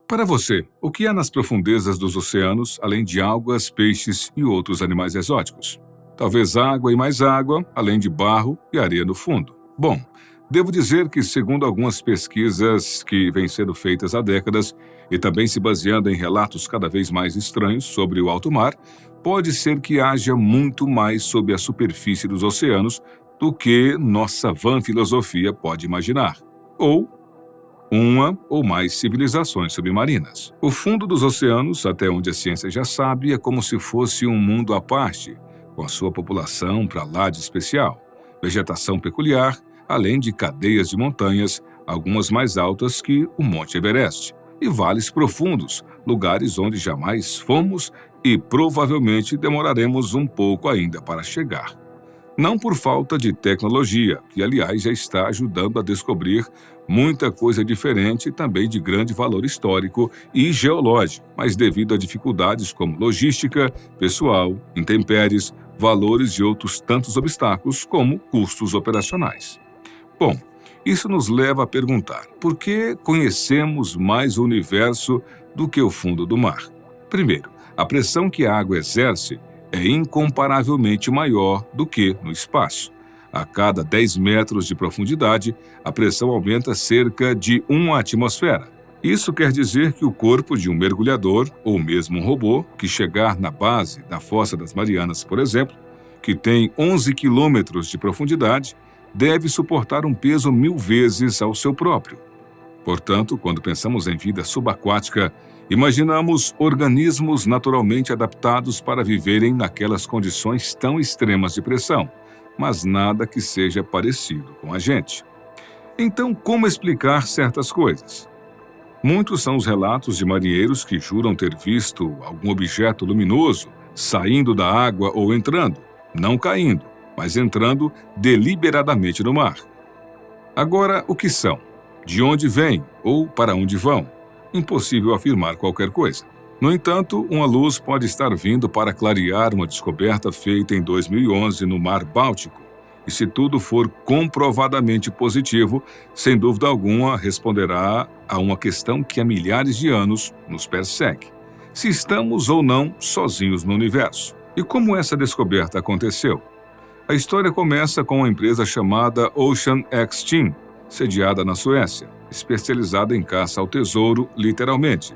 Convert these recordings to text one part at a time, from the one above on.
Para você, o que há nas profundezas dos oceanos, além de algas, peixes e outros animais exóticos? Talvez água e mais água, além de barro e areia no fundo. Bom, devo dizer que, segundo algumas pesquisas que vêm sendo feitas há décadas, e também se baseando em relatos cada vez mais estranhos sobre o alto mar, pode ser que haja muito mais sob a superfície dos oceanos do que nossa vã filosofia pode imaginar. Ou uma ou mais civilizações submarinas. O fundo dos oceanos, até onde a ciência já sabe, é como se fosse um mundo à parte, com a sua população para lá de especial, vegetação peculiar, além de cadeias de montanhas, algumas mais altas que o Monte Everest, e vales profundos, lugares onde jamais fomos e provavelmente demoraremos um pouco ainda para chegar. Não por falta de tecnologia, que aliás já está ajudando a descobrir muita coisa diferente e também de grande valor histórico e geológico, mas devido a dificuldades como logística, pessoal, intempéries, valores e outros tantos obstáculos como custos operacionais. Bom, isso nos leva a perguntar, por que conhecemos mais o universo do que o fundo do mar? Primeiro, a pressão que a água exerce é incomparavelmente maior do que no espaço. A cada 10 metros de profundidade, a pressão aumenta cerca de 1 atmosfera. Isso quer dizer que o corpo de um mergulhador, ou mesmo um robô, que chegar na base da Fossa das Marianas, por exemplo, que tem 11 quilômetros de profundidade, deve suportar um peso 1000 vezes ao seu próprio. Portanto, quando pensamos em vida subaquática, imaginamos organismos naturalmente adaptados para viverem naquelas condições tão extremas de pressão, mas nada que seja parecido com a gente. Então, como explicar certas coisas? Muitos são os relatos de marinheiros que juram ter visto algum objeto luminoso saindo da água ou entrando, não caindo, mas entrando deliberadamente no mar. Agora, o que são? De onde vêm ou para onde vão? Impossível afirmar qualquer coisa. No entanto, uma luz pode estar vindo para clarear uma descoberta feita em 2011 no Mar Báltico. E se tudo for comprovadamente positivo, sem dúvida alguma responderá a uma questão que há milhares de anos nos persegue. Se estamos ou não sozinhos no universo. E como essa descoberta aconteceu? A história começa com uma empresa chamada Ocean X Team, sediada na Suécia, especializada em caça ao tesouro, literalmente,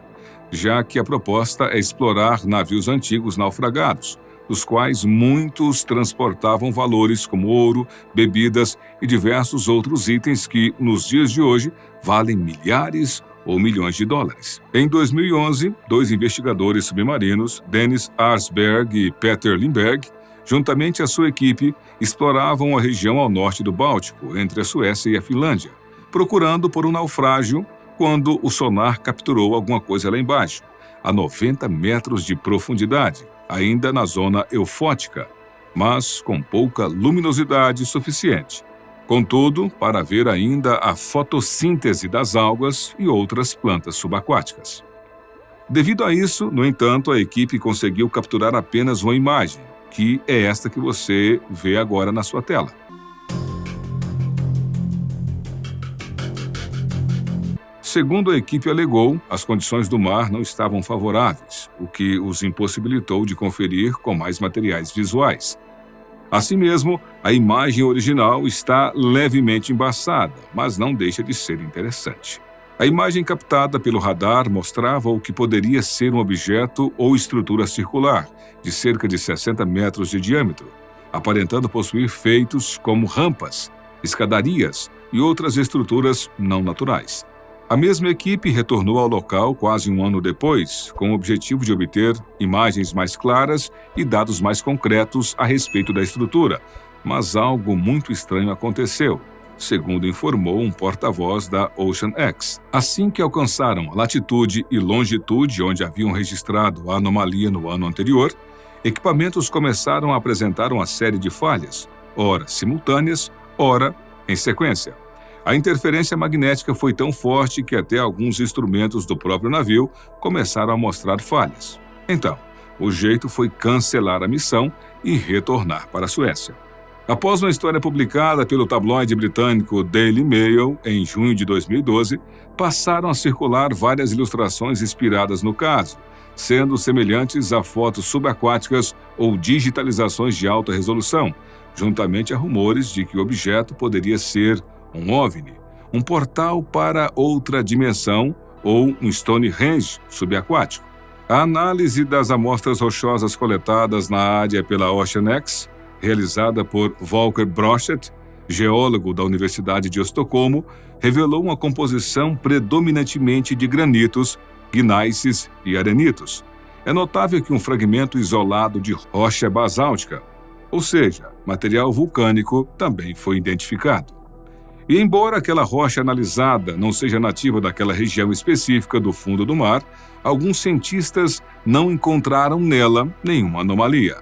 já que a proposta é explorar navios antigos naufragados, dos quais muitos transportavam valores como ouro, bebidas e diversos outros itens que, nos dias de hoje, valem milhares ou milhões de dólares. Em 2011, 2 investigadores submarinos, Dennis Arsberg e Peter Lindberg, juntamente à sua equipe, exploravam a região ao norte do Báltico, entre a Suécia e a Finlândia, procurando por um naufrágio quando o sonar capturou alguma coisa lá embaixo, a 90 metros de profundidade, ainda na zona eufótica, mas com pouca luminosidade suficiente. Contudo, para ver ainda a fotossíntese das algas e outras plantas subaquáticas. Devido a isso, no entanto, a equipe conseguiu capturar apenas uma imagem, que é esta que você vê agora na sua tela. Segundo a equipe alegou, as condições do mar não estavam favoráveis, o que os impossibilitou de conferir com mais materiais visuais. Assim mesmo, a imagem original está levemente embaçada, mas não deixa de ser interessante. A imagem captada pelo radar mostrava o que poderia ser um objeto ou estrutura circular, de cerca de 60 metros de diâmetro, aparentando possuir feitos como rampas, escadarias e outras estruturas não naturais. A mesma equipe retornou ao local quase um ano depois, com o objetivo de obter imagens mais claras e dados mais concretos a respeito da estrutura, mas algo muito estranho aconteceu, segundo informou um porta-voz da Ocean X. Assim que alcançaram a latitude e longitude onde haviam registrado a anomalia no ano anterior, equipamentos começaram a apresentar uma série de falhas, ora simultâneas, ora em sequência. A interferência magnética foi tão forte que até alguns instrumentos do próprio navio começaram a mostrar falhas. Então, o jeito foi cancelar a missão e retornar para a Suécia. Após uma história publicada pelo tabloide britânico Daily Mail em junho de 2012, passaram a circular várias ilustrações inspiradas no caso, sendo semelhantes a fotos subaquáticas ou digitalizações de alta resolução, juntamente a rumores de que o objeto poderia ser um OVNI, um portal para outra dimensão ou um Stonehenge subaquático. A análise das amostras rochosas coletadas na área pela OceanX, realizada por Volker Brostedt, geólogo da Universidade de Estocolmo, revelou uma composição predominantemente de granitos, gneiss e arenitos. É notável que um fragmento isolado de rocha basáltica, ou seja, material vulcânico, também foi identificado. E embora aquela rocha analisada não seja nativa daquela região específica do fundo do mar, alguns cientistas não encontraram nela nenhuma anomalia.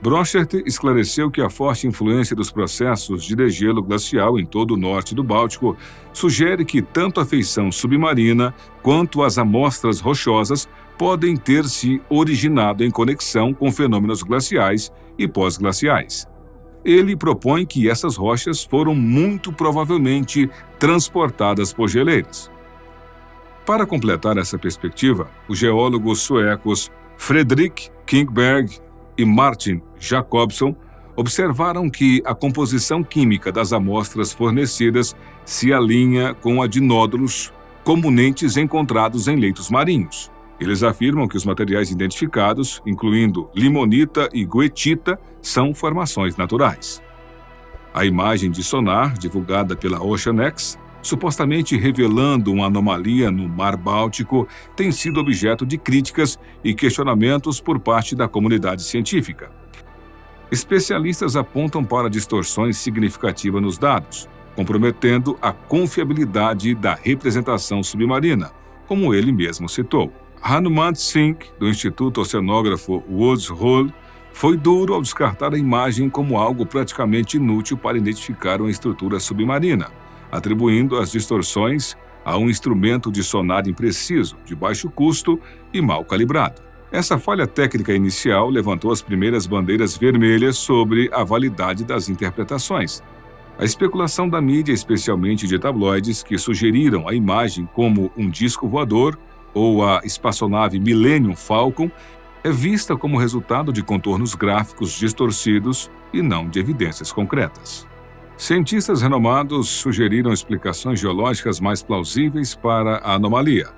Brostedt esclareceu que a forte influência dos processos de degelo glacial em todo o norte do Báltico sugere que tanto a feição submarina quanto as amostras rochosas podem ter se originado em conexão com fenômenos glaciais e pós-glaciais. Ele propõe que essas rochas foram muito provavelmente transportadas por geleiras. Para completar essa perspectiva, os geólogos suecos Fredrik Kingberg e Martin Jacobson observaram que a composição química das amostras fornecidas se alinha com a de nódulos comumente encontrados em leitos marinhos. Eles afirmam que os materiais identificados, incluindo limonita e goethita, são formações naturais. A imagem de sonar, divulgada pela OceanX, supostamente revelando uma anomalia no Mar Báltico, tem sido objeto de críticas e questionamentos por parte da comunidade científica. Especialistas apontam para distorções significativas nos dados, comprometendo a confiabilidade da representação submarina, como ele mesmo citou. Hanuman Singh, do Instituto Oceanógrafo Woods Hole, foi duro ao descartar a imagem como algo praticamente inútil para identificar uma estrutura submarina, atribuindo as distorções a um instrumento de sonar impreciso, de baixo custo e mal calibrado. Essa falha técnica inicial levantou as primeiras bandeiras vermelhas sobre a validade das interpretações. A especulação da mídia, especialmente de tabloides, que sugeriram a imagem como um disco voador ou a espaçonave Millennium Falcon, é vista como resultado de contornos gráficos distorcidos e não de evidências concretas. Cientistas renomados sugeriram explicações geológicas mais plausíveis para a anomalia.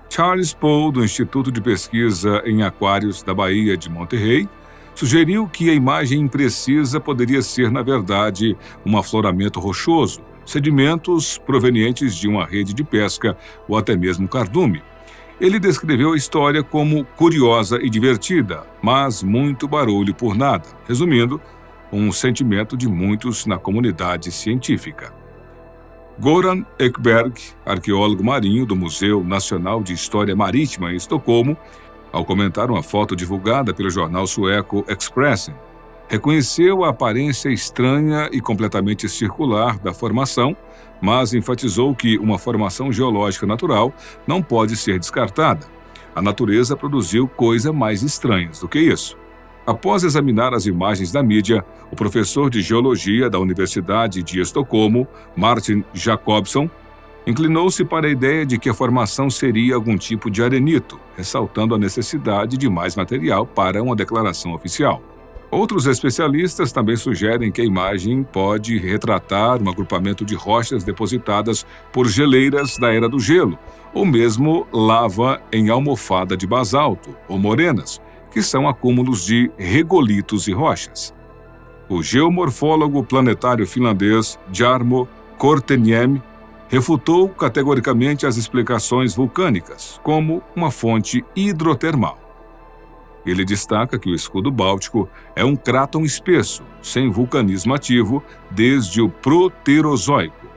Charles Poole, do Instituto de Pesquisa em Aquários da Baía de Monterrey, sugeriu que a imagem imprecisa poderia ser, na verdade, um afloramento rochoso, sedimentos provenientes de uma rede de pesca ou até mesmo cardume. Ele descreveu a história como curiosa e divertida, mas muito barulho por nada, resumindo, um sentimento de muitos na comunidade científica. Goran Ekberg, arqueólogo marinho do Museu Nacional de História Marítima em Estocolmo, ao comentar uma foto divulgada pelo jornal sueco Expressen, reconheceu a aparência estranha e completamente circular da formação, mas enfatizou que uma formação geológica natural não pode ser descartada. A natureza produziu coisas mais estranhas do que isso. Após examinar as imagens da mídia, o professor de geologia da Universidade de Estocolmo, Martin Jacobson, inclinou-se para a ideia de que a formação seria algum tipo de arenito, ressaltando a necessidade de mais material para uma declaração oficial. Outros especialistas também sugerem que a imagem pode retratar um agrupamento de rochas depositadas por geleiras da Era do Gelo, ou mesmo lava em almofada de basalto, ou morenas, que são acúmulos de regolitos e rochas. O geomorfólogo planetário finlandês Jarmo Korteniemi refutou categoricamente as explicações vulcânicas como uma fonte hidrotermal. Ele destaca que o escudo báltico é um cráton espesso, sem vulcanismo ativo, desde o Proterozoico.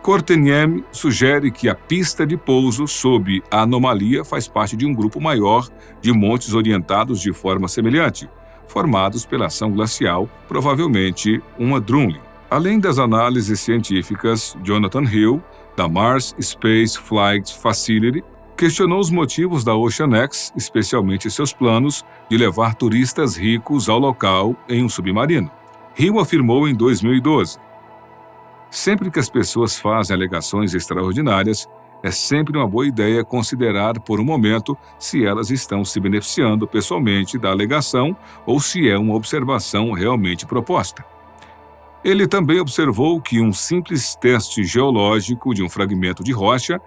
Korteniemi sugere que a pista de pouso sob a anomalia faz parte de um grupo maior de montes orientados de forma semelhante, formados pela ação glacial, provavelmente uma drumlin. Além das análises científicas, Jonathan Hill, da Mars Space Flight Facility, questionou os motivos da OceanX, especialmente seus planos de levar turistas ricos ao local em um submarino. Hill afirmou em 2012. Sempre que as pessoas fazem alegações extraordinárias, é sempre uma boa ideia considerar por um momento se elas estão se beneficiando pessoalmente da alegação ou se é uma observação realmente proposta. Ele também observou que um simples teste geológico de um fragmento de rocha,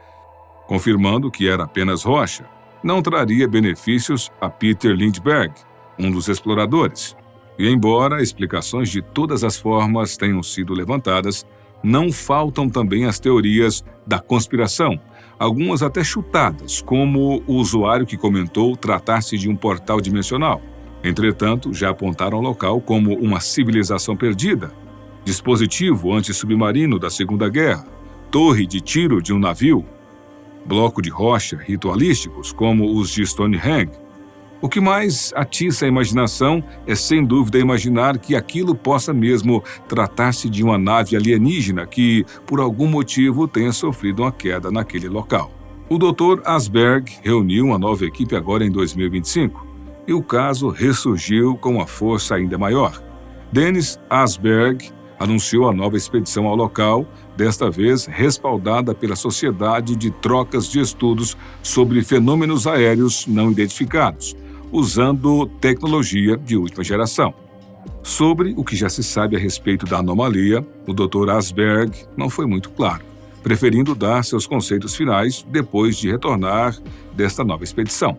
confirmando que era apenas rocha, não traria benefícios a Peter Lindbergh, um dos exploradores. E embora explicações de todas as formas tenham sido levantadas, não faltam também as teorias da conspiração, algumas até chutadas, como o usuário que comentou tratar-se de um portal dimensional. Entretanto, já apontaram o local como uma civilização perdida, dispositivo antissubmarino da Segunda Guerra, torre de tiro de um navio, bloco de rocha ritualísticos como os de Stonehenge. O que mais atiça a imaginação é, sem dúvida, imaginar que aquilo possa mesmo tratar-se de uma nave alienígena que, por algum motivo, tenha sofrido uma queda naquele local. O Dr. Asberg reuniu uma nova equipe agora em 2025 e o caso ressurgiu com uma força ainda maior. Dennis Asberg anunciou a nova expedição ao local, desta vez respaldada pela Sociedade de Trocas de Estudos sobre Fenômenos Aéreos Não Identificados, usando tecnologia de última geração. Sobre o que já se sabe a respeito da anomalia, o Dr. Asberg não foi muito claro, preferindo dar seus conceitos finais depois de retornar desta nova expedição.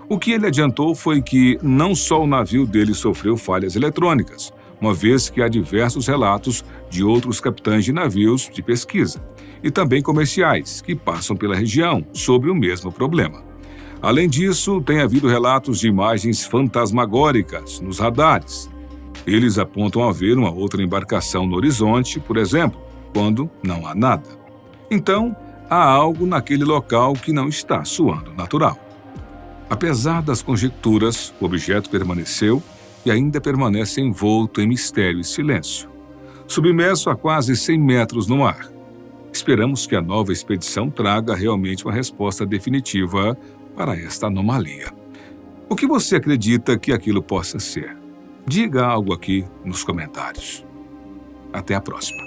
O que ele adiantou foi que não só o navio dele sofreu falhas eletrônicas, uma vez que há diversos relatos de outros capitães de navios de pesquisa e também comerciais que passam pela região sobre o mesmo problema. Além disso, tem havido relatos de imagens fantasmagóricas nos radares. Eles apontam haver uma outra embarcação no horizonte, por exemplo, quando não há nada. Então, há algo naquele local que não está soando natural. Apesar das conjecturas, o objeto permaneceu e ainda permanece envolto em mistério e silêncio, submerso a quase 100 metros no mar. Esperamos que a nova expedição traga realmente uma resposta definitiva para esta anomalia. O que você acredita que aquilo possa ser? Diga algo aqui nos comentários. Até a próxima.